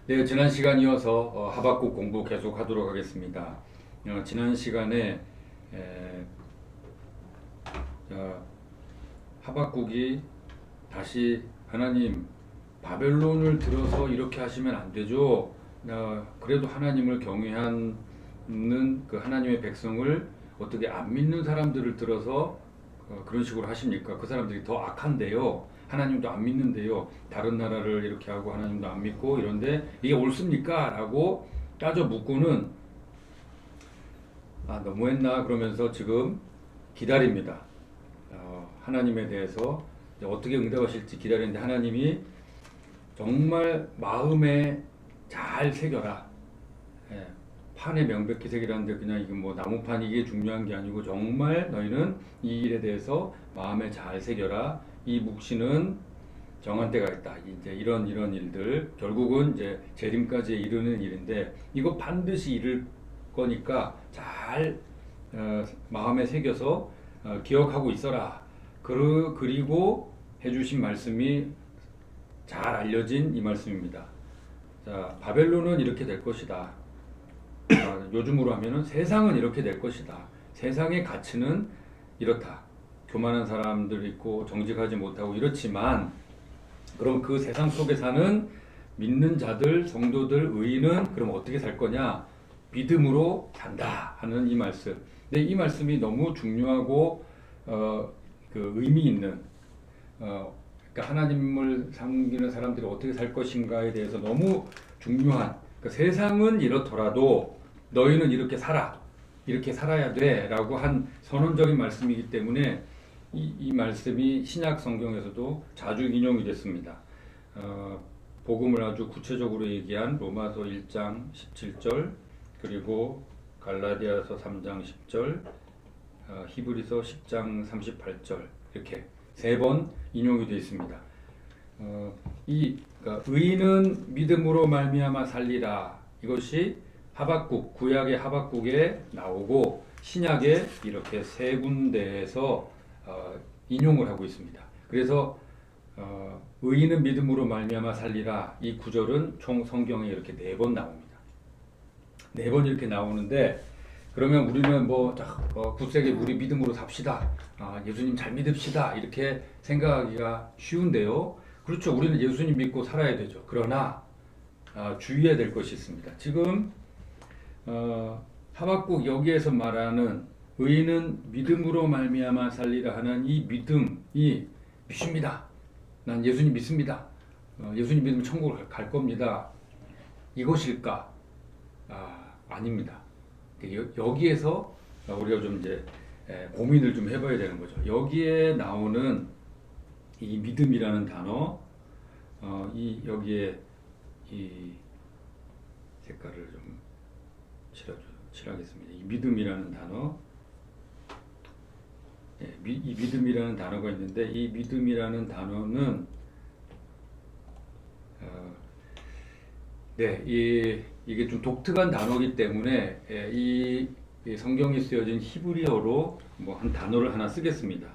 네, 지난 시간 이어서 하박국 공부 계속 하도록 하겠습니다. 지난 시간에 에, 자, 하박국이 다시 하나님 바벨론을 들어서 이렇게 하시면 안 되죠. 그래도 하나님을 경외하는 그 하나님의 백성을 어떻게 안 믿는 사람들을 들어서 그런 식으로 하십니까? 그 사람들이 더 악한데요. 하나님도 안 믿는데요. 다른 나라를 이렇게 하고 하나님도 안 믿고 이런데 이게 옳습니까? 라고 따져 묻고는 너무했나 그러면서 지금 기다립니다. 하나님에 대해서 어떻게 응답하실지 기다리는데 하나님이 정말 마음에 잘 새겨라. 예, 판에 명백히 새기라는데 그냥 이게 뭐 나무판 이게 중요한 게 아니고 정말 너희는 이 일에 대해서 마음에 잘 새겨라. 이 묵시는 정한 때가 있다. 이제 이런 일들 결국은 이제 재림까지 이르는 일인데 이거 반드시 이룰 거니까 잘 마음에 새겨서 기억하고 있어라. 그리고 해주신 말씀이 잘 알려진 이 말씀입니다. 자, 바벨론은 이렇게 될 것이다. 요즘으로 하면은 세상은 이렇게 될 것이다. 세상의 가치는 이렇다. 교만한 사람들 있고 정직하지 못하고 이렇지만 그럼 그 세상 속에 사는 믿는 자들, 성도들, 의인은 그럼 어떻게 살 거냐? 믿음으로 산다 하는 이 말씀. 근데 이 말씀이 너무 중요하고 그 의미 있는 그러니까 하나님을 섬기는 사람들이 어떻게 살 것인가에 대해서 너무 중요한 그러니까 세상은 이렇더라도 너희는 이렇게 살아 이렇게 살아야 돼라고 한 선언적인 말씀이기 때문에 이 말씀이 신약 성경에서도 자주 인용이 됐습니다. 복음을 아주 구체적으로 얘기한 로마서 1장 17절 그리고 갈라디아서 3장 10절 히브리서 10장 38절 이렇게 세 번 인용이 되어 있습니다. 그러니까 의인은 믿음으로 말미암아 살리라 이것이 하박국 구약의 하박국에 나오고 신약에 이렇게 세 군데에서 인용을 하고 있습니다. 그래서 의인은 믿음으로 말미암아 살리라 이 구절은 총 성경에 이렇게 네 번 나옵니다. 네 번 이렇게 나오는데 그러면 우리는 굳세게 우리 믿음으로 삽시다. 예수님 잘 믿읍시다. 이렇게 생각하기가 쉬운데요. 그렇죠. 우리는 예수님 믿고 살아야 되죠. 그러나 주의해야 될 것이 있습니다. 지금 하박국 여기에서 말하는 의인은 믿음으로 말미암아 살리라 하는 이 믿음이 믿습니다. 난 예수님 믿습니다. 예수님 믿으면 천국을 갈 겁니다. 이것일까? 아닙니다. 여기에서 우리가 좀 이제 고민을 좀 해봐야 되는 거죠. 여기에 나오는 이 믿음이라는 단어, 여기에 이 색깔을 좀 칠하겠습니다. 이 믿음이라는 단어, 이 믿음이라는 단어가 있는데 이 믿음이라는 단어는 이게 좀 독특한 단어이기 때문에 이 성경에 쓰여진 히브리어로 한 단어를 하나 쓰겠습니다.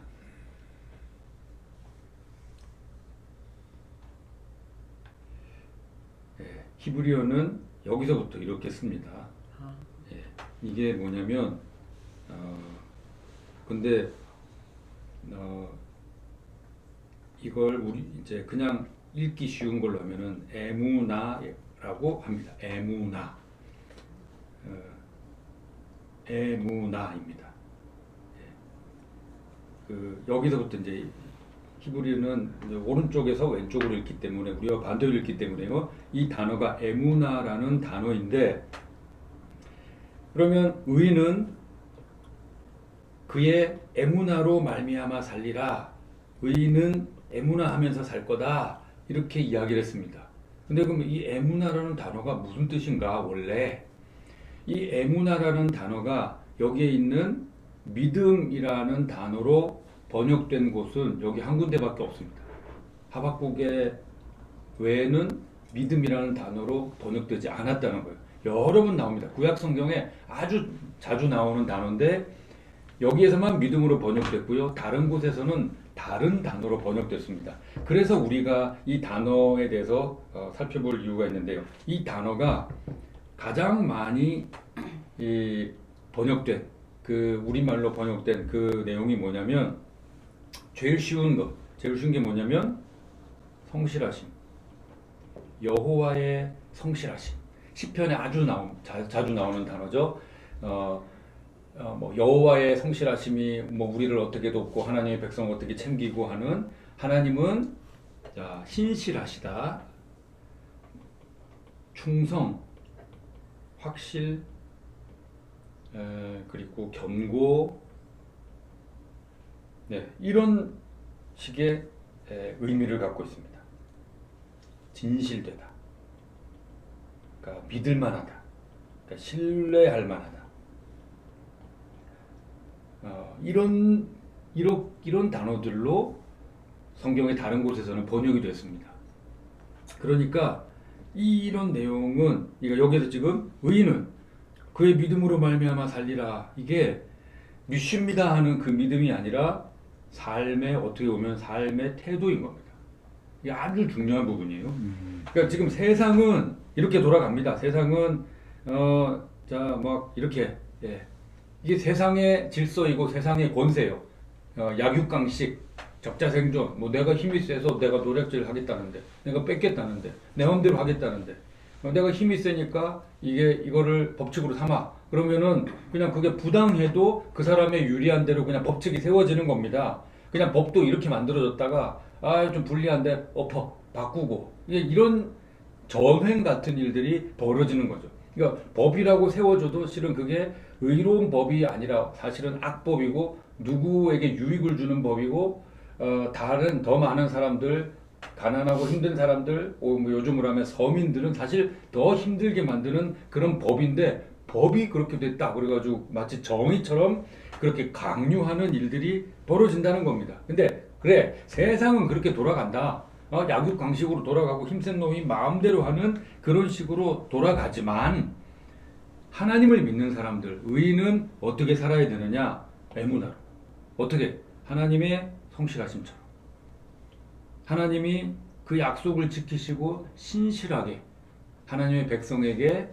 히브리어는 여기서부터 이렇게 씁니다. 이게 뭐냐면 근데 이걸 우리 이제 그냥 읽기 쉬운 걸로 하면은 에무나라고 합니다. 에무나, 에무나입니다. 여기서부터 이제 히브리어는 이제 오른쪽에서 왼쪽으로 읽기 때문에 우리가 반대로 읽기 때문에요. 이 단어가 에무나라는 단어인데 그러면 의인은 그의 에무나로 말미암아 살리라. 의인은 에무나하면서 살 거다. 이렇게 이야기를 했습니다. 근데 그럼 이 에무나라는 단어가 무슨 뜻인가? 원래 이 에무나라는 단어가 여기에 있는 믿음이라는 단어로 번역된 곳은 여기 한 군데밖에 없습니다. 하박국의 외에는 믿음이라는 단어로 번역되지 않았다는 거예요. 여러 번 나옵니다. 구약 성경에 아주 자주 나오는 단어인데 여기에서만 믿음으로 번역됐고요. 다른 곳에서는 다른 단어로 번역됐습니다. 그래서 우리가 이 단어에 대해서 살펴볼 이유가 있는데요. 이 단어가 가장 많이 번역된 그 우리말로 번역된 그 내용이 뭐냐면 제일 쉬운 게 뭐냐면 성실하심, 여호와의 성실하심. 시편에 아주 자주 나오는 단어죠. 뭐 여호와의 성실하심이 뭐 우리를 어떻게 돕고 하나님의 백성을 어떻게 챙기고 하는 하나님은 자, 신실하시다, 충성, 확실, 그리고 견고, 네, 이런 식의 의미를 갖고 있습니다. 진실되다, 그러니까 믿을 만하다, 그러니까 신뢰할 만하다. 이런 단어들로 성경의 다른 곳에서는 번역이 됐습니다. 그러니까 이런 내용은 여기서 지금 의인은 그의 믿음으로 말미암아 살리라, 이게 믿습니다 하는 그 믿음이 아니라 삶의, 어떻게 보면 삶의 태도인 겁니다. 이게 아주 중요한 부분이에요. 그러니까 지금 세상은 이렇게 돌아갑니다. 세상은 자, 막 이렇게, 예. 이게 세상의 질서이고 세상의 권세요. 약육강식, 적자생존. 뭐 내가 힘이 세서 내가 노략질 하겠다는데, 내가 뺏겠다는데, 내 마음대로 하겠다는데, 내가 힘이 세니까 이거를 법칙으로 삼아. 그러면은 그냥 그게 부당해도 그 사람의 유리한 대로 그냥 법칙이 세워지는 겁니다. 그냥 법도 이렇게 만들어졌다가 좀 불리한데 바꾸고, 이런 전횡 같은 일들이 벌어지는 거죠. 그러니까 법이라고 세워줘도 실은 그게 의로운 법이 아니라 사실은 악법이고 누구에게 유익을 주는 법이고, 다른 더 많은 사람들, 가난하고 힘든 사람들, 뭐 요즘으로 하면 서민들은 사실 더 힘들게 만드는 그런 법인데, 법이 그렇게 됐다 그래가지고 마치 정의처럼 그렇게 강요하는 일들이 벌어진다는 겁니다. 근데 그래, 세상은 그렇게 돌아간다. 약육강식으로 돌아가고 힘센 놈이 마음대로 하는 그런 식으로 돌아가지만, 하나님을 믿는 사람들, 의인은 어떻게 살아야 되느냐? 에무나로. 어떻게? 하나님의 성실하심처럼. 하나님이 그 약속을 지키시고 신실하게 하나님의 백성에게,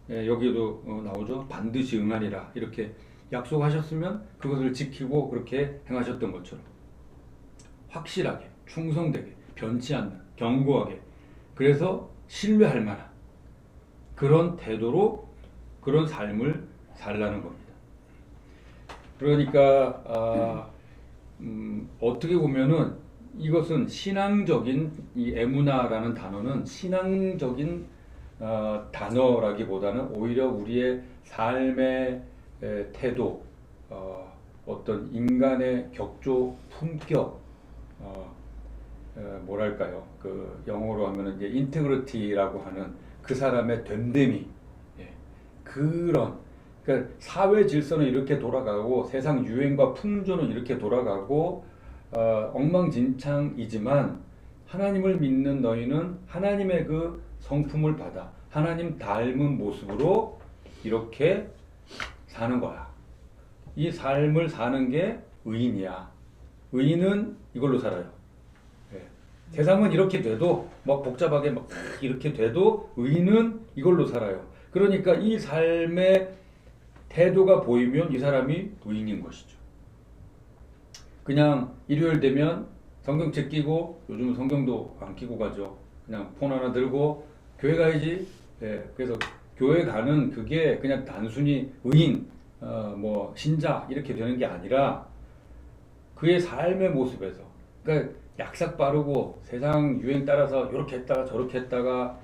여기에도 나오죠. 반드시 응하리라. 이렇게 약속하셨으면 그것을 지키고 그렇게 행하셨던 것처럼 확실하게, 충성되게, 변치 않는, 견고하게, 그래서 신뢰할 만한 그런 태도로 그런 삶을 살라는 겁니다. 그러니까 어떻게 보면은 이것은 신앙적인, 이 에무나라는 단어는 신앙적인 단어라기보다는 오히려 우리의 삶의 태도, 어떤 인간의 격조, 품격, 뭐랄까요? 그 영어로 하면은 이제 인테그리티라고 하는 그 사람의 됨됨이, 그러니까 사회 질서는 이렇게 돌아가고 세상 유행과 풍조는 이렇게 돌아가고 엉망진창이지만, 하나님을 믿는 너희는 하나님의 그 성품을 받아 하나님 닮은 모습으로 이렇게 사는 거야. 이 삶을 사는 게 의인이야. 의인은 이걸로 살아요. 세상은 이렇게 돼도 막 복잡하게 막 이렇게 돼도 의인은 이걸로 살아요. 그러니까 이 삶의 태도가 보이면 이 사람이 의인인 것이죠. 그냥 일요일 되면 성경책 끼고, 요즘은 성경도 안 끼고 가죠. 그냥 폰 하나 들고 교회 가야지. 그래서 교회 가는 그게 그냥 단순히 의인, 뭐 신자 이렇게 되는 게 아니라 그의 삶의 모습에서, 그러니까 약삭 빠르고 세상 유행 따라서 이렇게 했다가 저렇게 했다가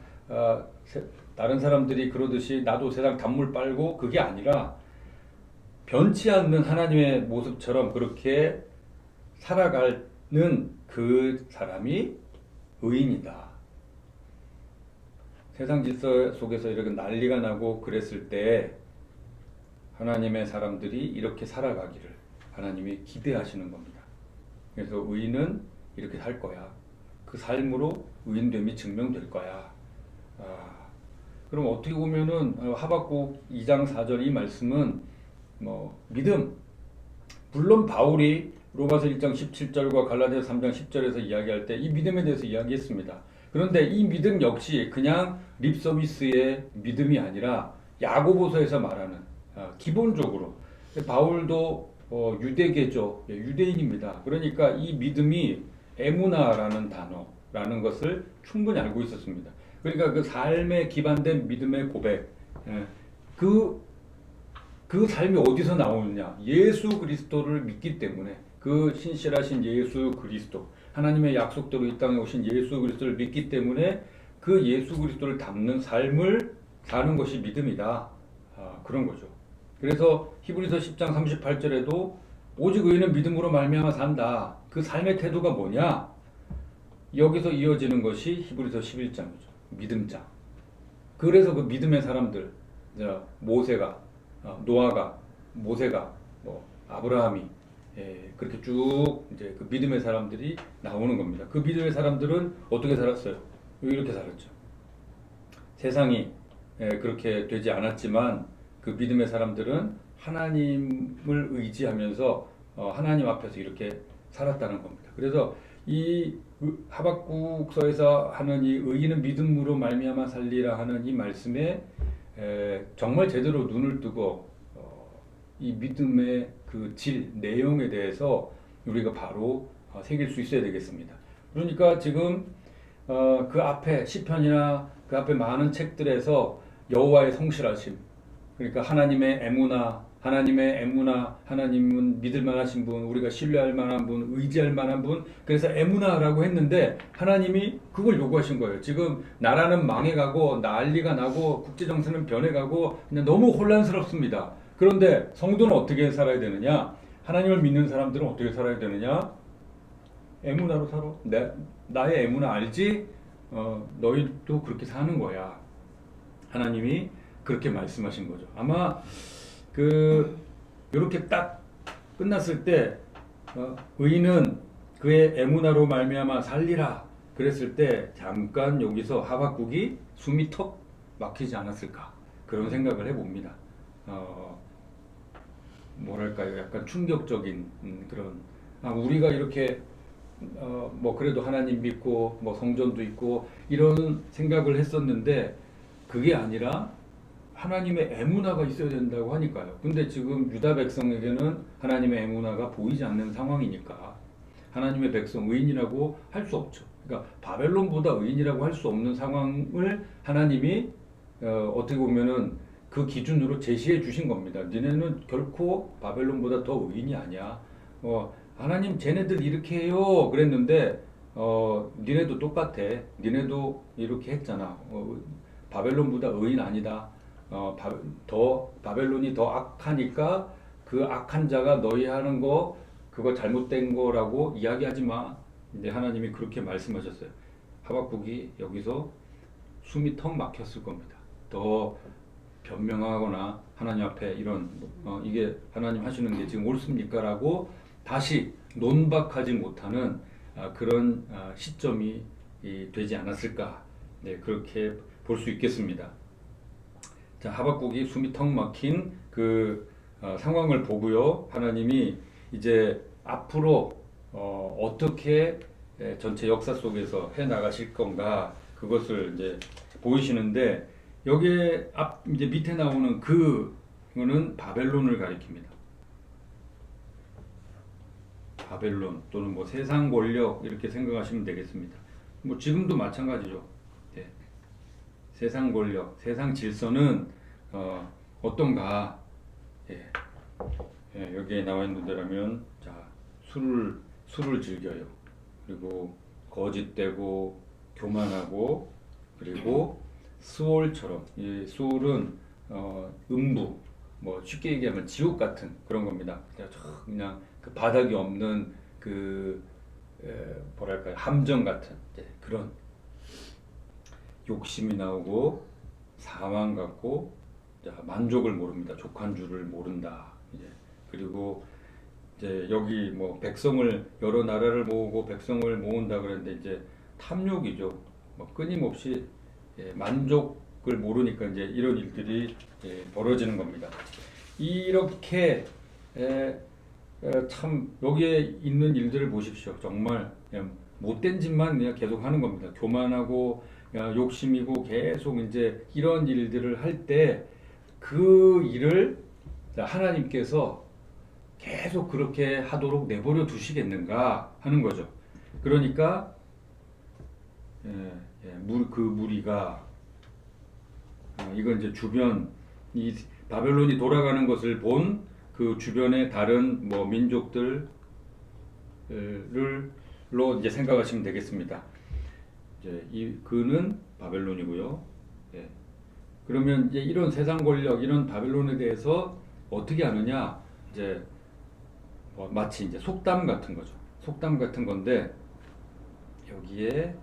다른 사람들이 그러듯이 나도 세상 단물 빨고, 그게 아니라 변치 않는 하나님의 모습처럼 그렇게 살아가는 그 사람이 의인이다. 세상 질서 속에서 이렇게 난리가 나고 그랬을 때 하나님의 사람들이 이렇게 살아가기를 하나님이 기대하시는 겁니다. 그래서 의인은 이렇게 살 거야. 그 삶으로 의인됨이 증명될 거야. 그럼 어떻게 보면은 하박국 2장 4절 이 말씀은 뭐 믿음, 물론 바울이 로마서 1장 17절과 갈라디아서 3장 10절에서 이야기할 때 이 믿음에 대해서 이야기했습니다. 그런데 이 믿음 역시 그냥 립 서비스의 믿음이 아니라 야고보서에서 말하는 기본적으로 바울도 유대계죠. 유대인입니다. 그러니까 이 믿음이 에무나라는 단어라는 것을 충분히 알고 있었습니다. 그러니까 그 삶에 기반된 믿음의 고백, 그 삶이 어디서 나오느냐? 예수 그리스도를 믿기 때문에 그 신실하신 예수 그리스도, 하나님의 약속대로 이 땅에 오신 예수 그리스도를 믿기 때문에 그 예수 그리스도를 닮는 삶을 사는 것이 믿음이다. 그런 거죠. 그래서 히브리서 10장 38절에도 오직 의인은 믿음으로 말미암아 산다. 그 삶의 태도가 뭐냐? 여기서 이어지는 것이 히브리서 11장이죠. 믿음장. 그래서 그 믿음의 사람들, 모세가, 노아가, 모세가, 아브라함이 그렇게 쭉 이제 그 믿음의 사람들이 나오는 겁니다. 그 믿음의 사람들은 어떻게 살았어요? 이렇게 살았죠. 세상이 그렇게 되지 않았지만 그 믿음의 사람들은 하나님을 의지하면서 하나님 앞에서 이렇게 살았다는 겁니다. 그래서 이 하박국서에서 하는 이 의인은 믿음으로 말미암아 살리라 하는 이 말씀에 정말 제대로 눈을 뜨고 이 믿음의 그 내용에 대해서 우리가 바로 새길 수 있어야 되겠습니다. 그러니까 지금 그 앞에 시편이나 그 앞에 많은 책들에서 여호와의 성실하심, 그러니까 하나님의 에무나, 하나님은 믿을 만하신 분, 우리가 신뢰할 만한 분, 의지할 만한 분, 그래서 에무나라고 했는데 하나님이 그걸 요구하신 거예요. 지금 나라는 망해가고 난리가 나고 국제정세는 변해가고 그냥 너무 혼란스럽습니다. 그런데 성도는 어떻게 살아야 되느냐? 하나님을 믿는 사람들은 어떻게 살아야 되느냐? 에무나로 살아. 나의 에무나 알지? 너희도 그렇게 사는 거야. 하나님이 그렇게 말씀하신 거죠. 아마 이렇게 딱 끝났을 때 의인은 그의 에무나로 말미암아 살리라 그랬을 때 잠깐 여기서 하박국이 숨이 턱 막히지 않았을까 그런 생각을 해봅니다. 뭐랄까요, 약간 충격적인 그런 우리가 이렇게 그래도 하나님 믿고 성전도 있고 이런 생각을 했었는데 그게 아니라 하나님의 에무나가 있어야 된다고 하니까요. 근데 지금 유다 백성에게는 하나님의 에무나가 보이지 않는 상황이니까 하나님의 백성 의인이라고 할 수 없죠. 그러니까 바벨론보다 의인이라고 할 수 없는 상황을 하나님이 어떻게 보면은 그 기준으로 제시해 주신 겁니다. 니네는 결코 바벨론보다 더 의인이 아니야. 하나님 쟤네들 이렇게 해요 그랬는데 니네도 똑같아. 니네도 이렇게 했잖아. 바벨론보다 의인 아니다. 바벨론이 더 악하니까 그 악한 자가 너희 하는 거 그거 잘못된 거라고 이야기하지 마. 근데 하나님이 그렇게 말씀하셨어요. 하박국이 여기서 숨이 턱 막혔을 겁니다. 더 변명하거나 하나님 앞에 이런 이게 하나님 하시는 게 지금 옳습니까? 라고 다시 논박하지 못하는 그런 시점이 되지 않았을까. 네, 그렇게 볼 수 있겠습니다. 자, 하박국이 숨이 턱 막힌 그 상황을 보고요. 하나님이 이제 앞으로 어떻게 전체 역사 속에서 해 나가실 건가 그것을 이제 보이시는데 여기에 이제 밑에 나오는 그거는 바벨론을 가리킵니다. 바벨론 또는 세상 권력 이렇게 생각하시면 되겠습니다. 지금도 마찬가지죠. 네. 세상 권력, 세상 질서는 어떤가? 예. 예, 여기에 나와 있는 대로라면 자, 술을 즐겨요. 그리고 거짓되고 교만하고 그리고 수올처럼 이 수올은 음부 쉽게 얘기하면 지옥 같은 그런 겁니다. 그냥 그 바닥이 없는 뭐랄까요, 함정 같은 그런 욕심이 나오고 사망 같고 만족을 모릅니다. 족한 줄을 모른다. 그리고 이제 여기 백성을 여러 나라를 모으고 백성을 모은다 그랬는데 이제 탐욕이죠. 끊임없이 만족을 모르니까 이제 이런 일들이 벌어지는 겁니다. 이렇게 참 여기에 있는 일들을 보십시오. 정말 그냥 못된 짓만 그냥 계속 하는 겁니다. 교만하고 욕심이고 계속 이제 이런 일들을 할 때 그 일을 하나님께서 계속 그렇게 하도록 내버려 두시겠는가 하는 거죠. 그러니까 그 무리가 이건 이제 주변 이 바벨론이 돌아가는 것을 본 그 주변의 다른 뭐 민족들로 이제 생각하시면 되겠습니다. 이제 그는 바벨론이고요. 예. 그러면 이제 이런 세상 권력, 이런 바벨론에 대해서 어떻게 하느냐? 이제 마치 이제 속담 같은 거죠. 속담 같은 건데 여기에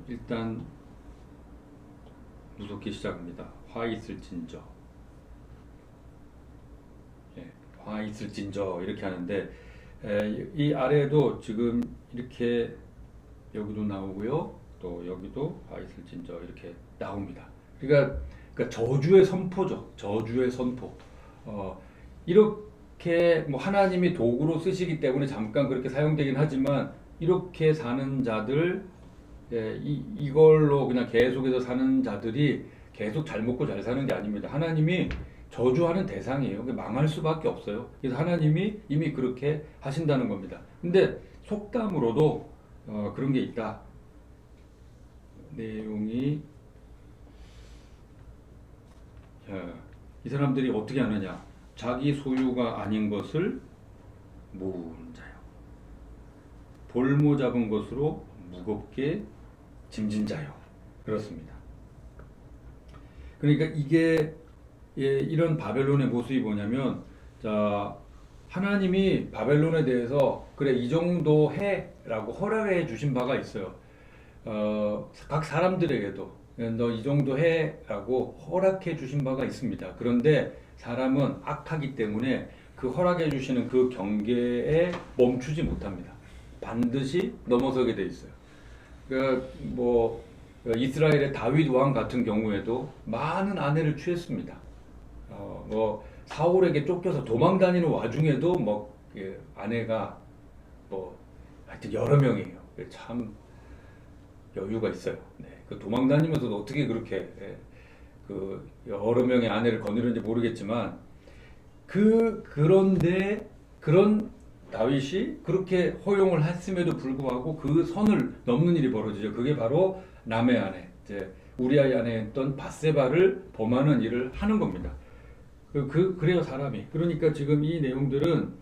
일단 무섭게 시작합니다. 화 있을진저. 화 있을진저 이렇게 하는데 이 아래도 지금 이렇게 여기도 나오고요. 또 여기도 화 있을진저 이렇게 나옵니다. 그러니까 저주의 선포죠. 저주의 선포. 이렇게 뭐 하나님이 도구로 쓰시기 때문에 잠깐 그렇게 사용되긴 하지만 이렇게 사는 자들 이걸로 그냥 계속해서 사는 자들이 계속 잘 먹고 잘 사는 게 아닙니다. 하나님이 저주하는 대상이에요. 망할 수밖에 없어요. 그래서 하나님이 이미 그렇게 하신다는 겁니다. 근데 속담으로도 그런 게 있다. 내용이 이 사람들이 어떻게 하느냐? 자기 소유가 아닌 것을 모으는 자요. 볼모 잡은 것으로 무겁게 짐진 자요. 그렇습니다. 그러니까 이게 이런 바벨론의 모습이 뭐냐면, 자, 하나님이 바벨론에 대해서 그래 이 정도 해라고 허락해 주신 바가 있어요. 각 사람들에게도 너 이 정도 해라고 허락해 주신 바가 있습니다. 그런데 사람은 악하기 때문에 그 허락해 주시는 그 경계에 멈추지 못합니다. 반드시 넘어서게 돼 있어요. 뭐 이스라엘의 다윗 왕 같은 경우에도 많은 아내를 취했습니다. 뭐 사울에게 쫓겨서 도망 다니는 와중에도 뭐 아내가 뭐 하여튼 여러 명이에요. 참 여유가 있어요. 네. 그 도망 다니면서도 어떻게 그렇게 그 여러 명의 아내를 거느렸는지 모르겠지만 그런데 그런 다윗이 그렇게 허용을 했음에도 불구하고 그 선을 넘는 일이 벌어지죠. 그게 바로 남의 아내, 이제 우리아의 아내였던 밧세바를 범하는 일을 하는 겁니다. 그래요 사람이. 그러니까 지금 이 내용들은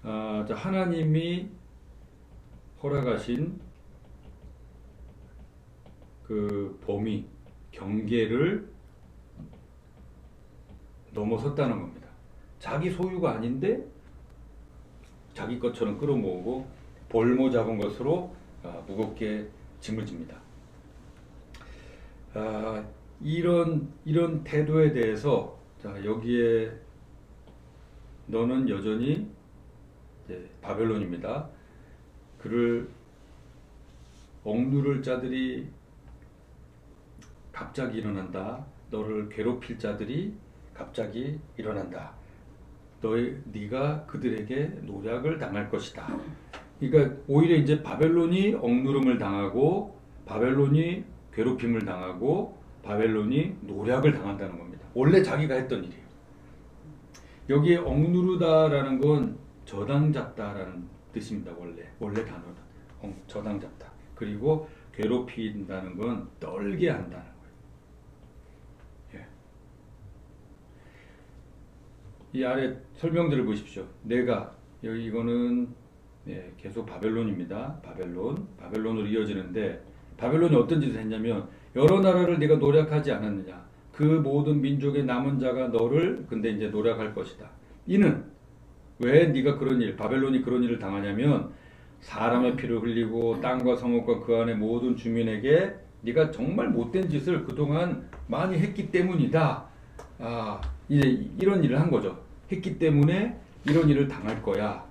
하나님이 허락하신 그 범위, 경계를 넘어섰다는 겁니다. 자기 소유가 아닌데 자기 것처럼 끌어모으고 볼모 잡은 것으로 무겁게 짐을 집니다. 이런 태도에 대해서 여기에 너는 여전히 바벨론입니다. 그를 억누를 자들이 갑자기 일어난다. 너를 괴롭힐 자들이 갑자기 일어난다. 네가 그들에게 노략을 당할 것이다. 그러니까 오히려 이제 바벨론이 억누름을 당하고 바벨론이 괴롭힘을 당하고 바벨론이 노략을 당한다는 겁니다. 원래 자기가 했던 일이에요. 여기에 억누르다라는 건 저당 잡다라는 뜻입니다. 원래 단어는 저당 잡다. 그리고 괴롭힌다는 건 떨게 한다는 거예요. 이 아래 설명들을 보십시오. 내가 이거는 계속 바벨론입니다. 바벨론으로 이어지는데 바벨론이 어떤 짓을 했냐면 여러 나라를 네가 노략하지 않았느냐. 그 모든 민족의 남은 자가 너를 근데 이제 노략할 것이다. 이는 왜 네가 바벨론이 그런 일을 당하냐면 사람의 피를 흘리고 땅과 성읍과 그 안의 모든 주민에게 네가 정말 못된 짓을 그동안 많이 했기 때문이다. 이제 이런 일을 한 거죠. 했기 때문에 이런 일을 당할 거야.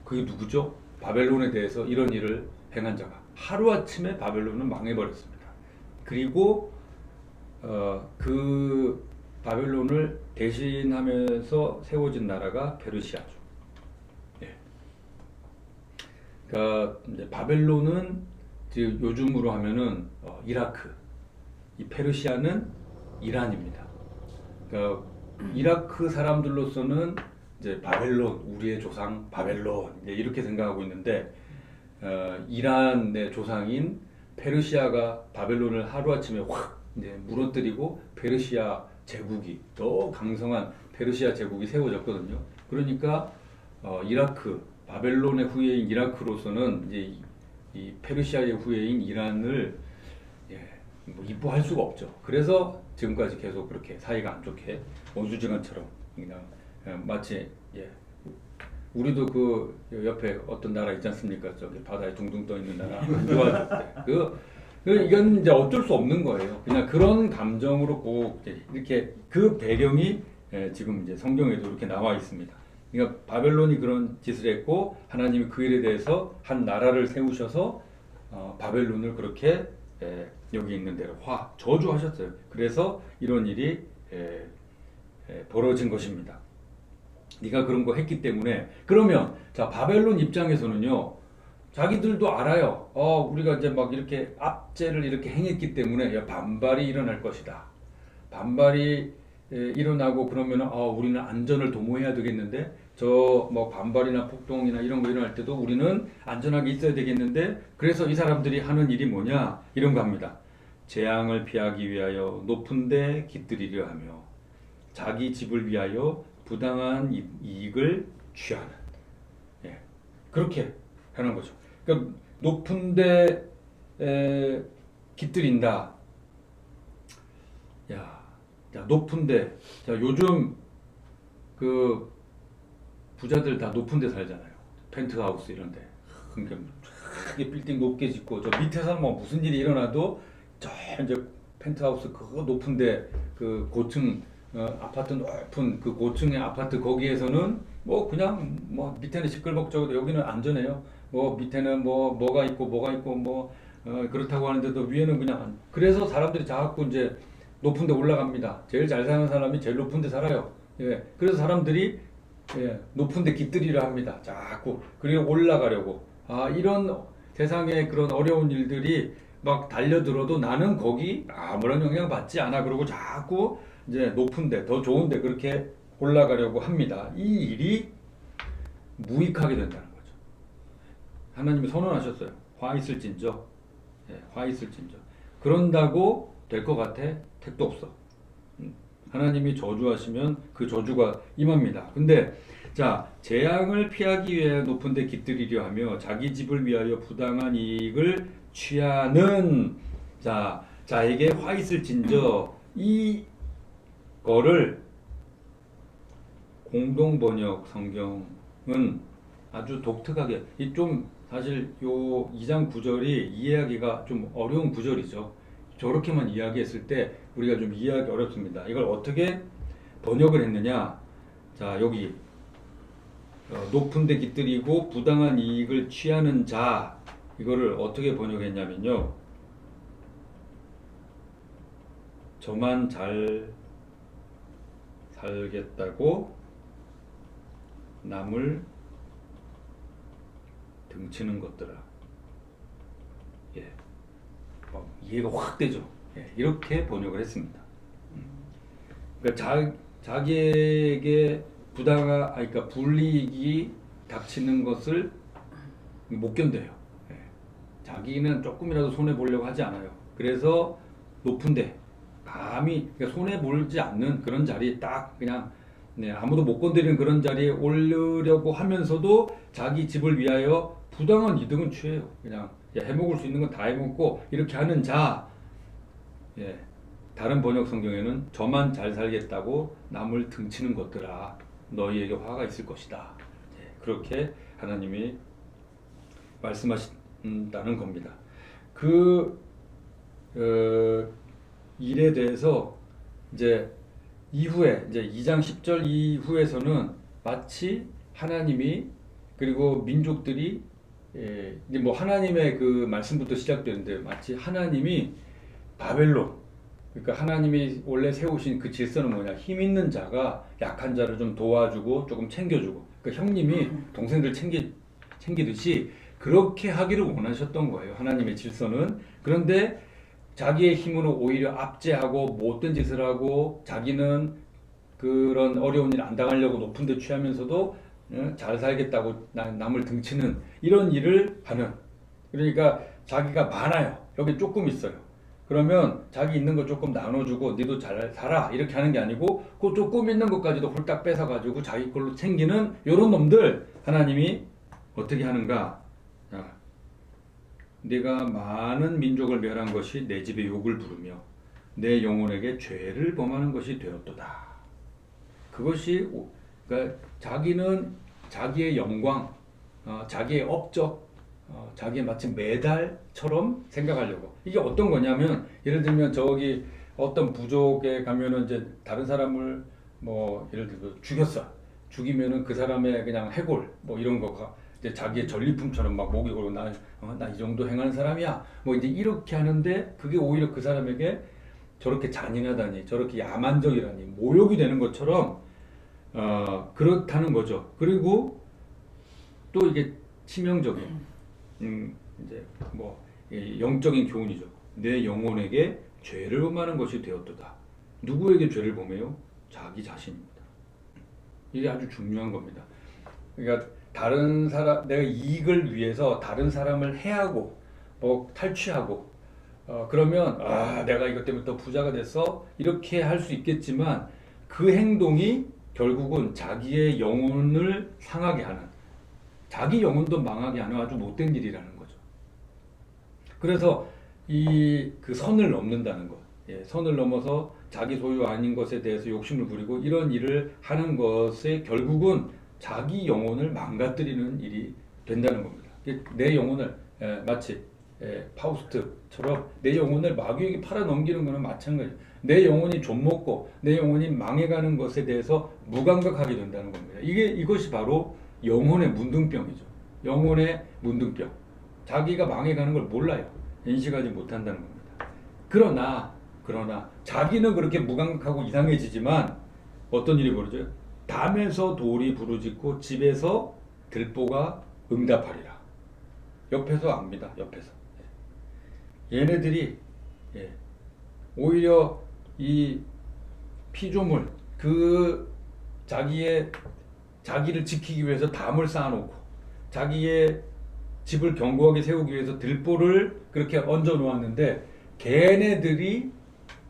그게 누구죠? 바벨론에 대해서 이런 일을 행한 자가. 하루아침에 바벨론은 망해버렸습니다. 그리고 그 바벨론을 대신하면서 세워진 나라가 페르시아죠. 예. 그러니까 이제 바벨론은 지금 요즘으로 하면은 이라크, 이 페르시아는 이란입니다. 그러니까 이라크 사람들로서는 이제 바벨론, 우리의 조상 바벨론 이제 이렇게 생각하고 있는데 이란의 조상인 페르시아가 바벨론을 하루아침에 확 이제 무너뜨리고 페르시아 제국이 더 강성한 페르시아 제국이 세워졌거든요. 그러니까 이라크 바벨론의 후예인 이라크로서는 이제 이 페르시아의 후예인 이란을 뭐 이뻐할 수가 없죠. 그래서 지금까지 계속 그렇게 사이가 안 좋게 원수지간처럼 그냥 마치 우리도 그 옆에 어떤 나라 있지 않습니까? 저기 바다에 둥둥 떠 있는 나라 안 좋아질 때 이건 이제 어쩔 수 없는 거예요. 그냥 그런 감정으로 꼭 이렇게 그 배경이 지금 이제 성경에도 이렇게 나와 있습니다. 그러니까 바벨론이 그런 짓을 했고 하나님이 그 일에 대해서 한 나라를 세우셔서 바벨론을 그렇게 여기 있는 대로 저주하셨어요. 그래서 이런 일이 벌어진 것입니다. 네가 그런 거 했기 때문에. 그러면 자 바벨론 입장에서는요, 자기들도 알아요. 우리가 이제 막 이렇게 압제를 이렇게 행했기 때문에 반발이 일어날 것이다. 반발이 일어나고 그러면 우리는 안전을 도모해야 되겠는데 저 뭐 반발이나 폭동이나 이런 거 일어날 때도 우리는 안전하게 있어야 되겠는데, 그래서 이 사람들이 하는 일이 뭐냐 이런 거 합니다. 재앙을 피하기 위하여 높은 데 깃들이려 하며 자기 집을 위하여 부당한 이익을 취하는, 그렇게 하는 거죠. 그러니까 높은 데 깃들인다. 야, 높은 데. 자, 요즘 그 부자들 다 높은 데 살잖아요. 펜트하우스 이런 데. 그러니까 크게 빌딩 높게 짓고 저 밑에서는 뭐 무슨 일이 일어나도 저 이제 펜트하우스 그거 높은 데 그 고층 아파트 높은 그 고층의 아파트 거기에서는 뭐 그냥 뭐 밑에는 시끌벅적해도 여기는 안전해요. 뭐 밑에는 뭐가 있고 뭐 그렇다고 하는데도 위에는 그냥 그래서 사람들이 자꾸 이제 높은 데 올라갑니다. 제일 잘 사는 사람이 제일 높은 데 살아요. 그래서 사람들이 높은 데 깃들이려 합니다. 자꾸. 그리고 올라가려고. 이런 세상에 그런 어려운 일들이 막 달려들어도 나는 거기 아무런 영향 받지 않아. 그러고 자꾸 이제 높은 데, 더 좋은 데 그렇게 올라가려고 합니다. 이 일이 무익하게 된다는 거죠. 하나님이 선언하셨어요. 화 있을진저. 화 있을진저. 그런다고 될 것 같아? 택도 없어. 하나님이 저주하시면 그 저주가 임합니다. 근데 자, 재앙을 피하기 위해 높은 데 깃들이려 하며 자기 집을 위하여 부당한 이익을 취하는 자에게 화 있을진저. 이 거를 공동번역 성경은 아주 독특하게 좀 사실 요 2장 9절이 이해하기가 좀 어려운 구절이죠. 저렇게만 이야기했을 때 우리가 좀 이해하기 어렵습니다. 이걸 어떻게 번역을 했느냐? 자, 여기 높은 데 깃들이고 부당한 이익을 취하는 자, 이거를 어떻게 번역했냐면요. 저만 잘 살겠다고 남을 등치는 것들아. 이해가 확 되죠. 이렇게 번역을 했습니다. 그러니까 자기에게 그러니까 불이익이 닥치는 것을 못 견뎌요. 자기는 조금이라도 손해 보려고 하지 않아요. 그래서 높은데 감히 그러니까 손해 보지 않는 그런 자리에 딱 그냥 아무도 못 건드리는 그런 자리에 오르려고 하면서도 자기 집을 위하여 부당한 이득은 취해요. 그냥 해먹을 수 있는 건 다 해먹고 이렇게 하는 자. 다른 번역 성경에는 저만 잘 살겠다고 남을 등치는 것들아 너희에게 화가 있을 것이다. 그렇게 하나님이 말씀하신다는 겁니다. 그 일에 대해서 이제 이후에 이제 2장 10절 이후에서는 마치 하나님이 그리고 민족들이 이제 뭐 하나님의 그 말씀부터 시작되는데 마치 하나님이 바벨론 그러니까 하나님이 원래 세우신 그 질서는 뭐냐? 힘 있는 자가 약한 자를 좀 도와주고 조금 챙겨주고. 그러니까 형님이 동생들 챙기듯이 그렇게 하기를 원하셨던 거예요. 하나님의 질서는. 그런데 자기의 힘으로 오히려 압제하고 못된 짓을 하고 자기는 그런 어려운 일 안 당하려고 높은 데 취하면서도 잘 살겠다고 남을 등치는 이런 일을 하는. 그러니까 자기가 많아요. 여기 조금 있어요. 그러면 자기 있는 거 조금 나눠주고 니도 잘 살아 이렇게 하는 게 아니고 그 조금 있는 것까지도 홀딱 뺏어가지고 자기 걸로 챙기는 이런 놈들 하나님이 어떻게 하는가? 자, 내가 많은 민족을 멸한 것이 내 집에 욕을 부르며 내 영혼에게 죄를 범하는 것이 되었도다. 그것이 그러니까 자기는 자기의 영광, 자기의 업적, 자기의 마치 메달처럼 생각하려고. 이게 어떤 거냐면 예를 들면 저기 어떤 부족에 가면은 이제 다른 사람을 뭐 예를 들어 죽였어. 죽이면은 그 사람의 그냥 해골 뭐 이런 거가 이제 자기의 전리품처럼 막 목이 걸고 나 이 정도 행하는 사람이야. 뭐 이제 이렇게 하는데 그게 오히려 그 사람에게 저렇게 잔인하다니 저렇게 야만적이라니 모욕이 되는 것처럼 그렇다는 거죠. 그리고 또 이게 치명적인 이제 뭐 영적인 교훈이죠. 내 영혼에게 죄를 범하는 것이 되었도다. 누구에게 죄를 범해요? 자기 자신입니다. 이게 아주 중요한 겁니다. 그러니까 다른 사람 내가 이익을 위해서 다른 사람을 해하고 뭐 탈취하고 그러면 내가 이것 때문에 또 부자가 됐어 이렇게 할 수 있겠지만 그 행동이 결국은 자기의 영혼을 상하게 하는 자기 영혼도 망하게 하는 아주 못된 일이라는 거죠. 그래서 그 선을 넘는다는 것, 선을 넘어서 자기 소유 아닌 것에 대해서 욕심을 부리고 이런 일을 하는 것에 결국은 자기 영혼을 망가뜨리는 일이 된다는 겁니다. 내 영혼을 마치 파우스트처럼 내 영혼을 마귀에게 팔아넘기는 것은 마찬가지예요. 내 영혼이 좀먹고 내 영혼이 망해가는 것에 대해서 무감각하게 된다는 겁니다. 이것이 바로 영혼의 문둥병이죠. 영혼의 문둥병. 자기가 망해가는 걸 몰라요. 인식하지 못한다는 겁니다. 그러나 자기는 그렇게 무감각하고 이상해지지만 어떤 일이 벌어져요? 담에서 돌이 부르짖고 집에서 들보가 응답하리라. 옆에서 압니다. 옆에서. 얘네들이 오히려 이 피조물 자기를 지키기 위해서 담을 쌓아놓고 자기의 집을 견고하게 세우기 위해서 들보를 그렇게 얹어 놓았는데 걔네들이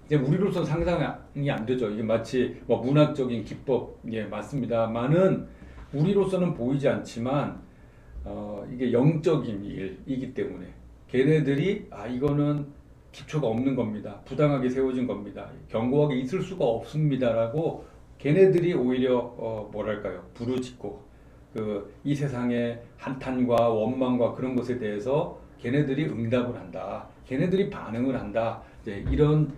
이제 우리로서 상상이 안 되죠. 이게 마치 뭐 문학적인 기법 맞습니다만은 우리로서는 보이지 않지만 이게 영적인 일이기 때문에 걔네들이 이거는 기초가 없는 겁니다. 부당하게 세워진 겁니다. 견고하게 있을 수가 없습니다라고 걔네들이 오히려 뭐랄까요? 부르짖고 이 세상의 한탄과 원망과 그런 것에 대해서 걔네들이 응답을 한다. 걔네들이 반응을 한다. 이제 이런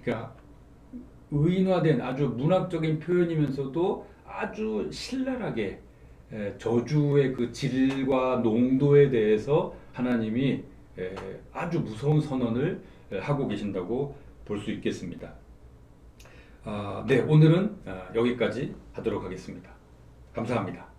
그러니까 의인화된 아주 문학적인 표현이면서도 아주 신랄하게 저주의 그 질과 농도에 대해서 하나님이 아주 무서운 선언을 하고 계신다고 볼 수 있겠습니다. 네, 오늘은 여기까지 하도록 하겠습니다. 감사합니다.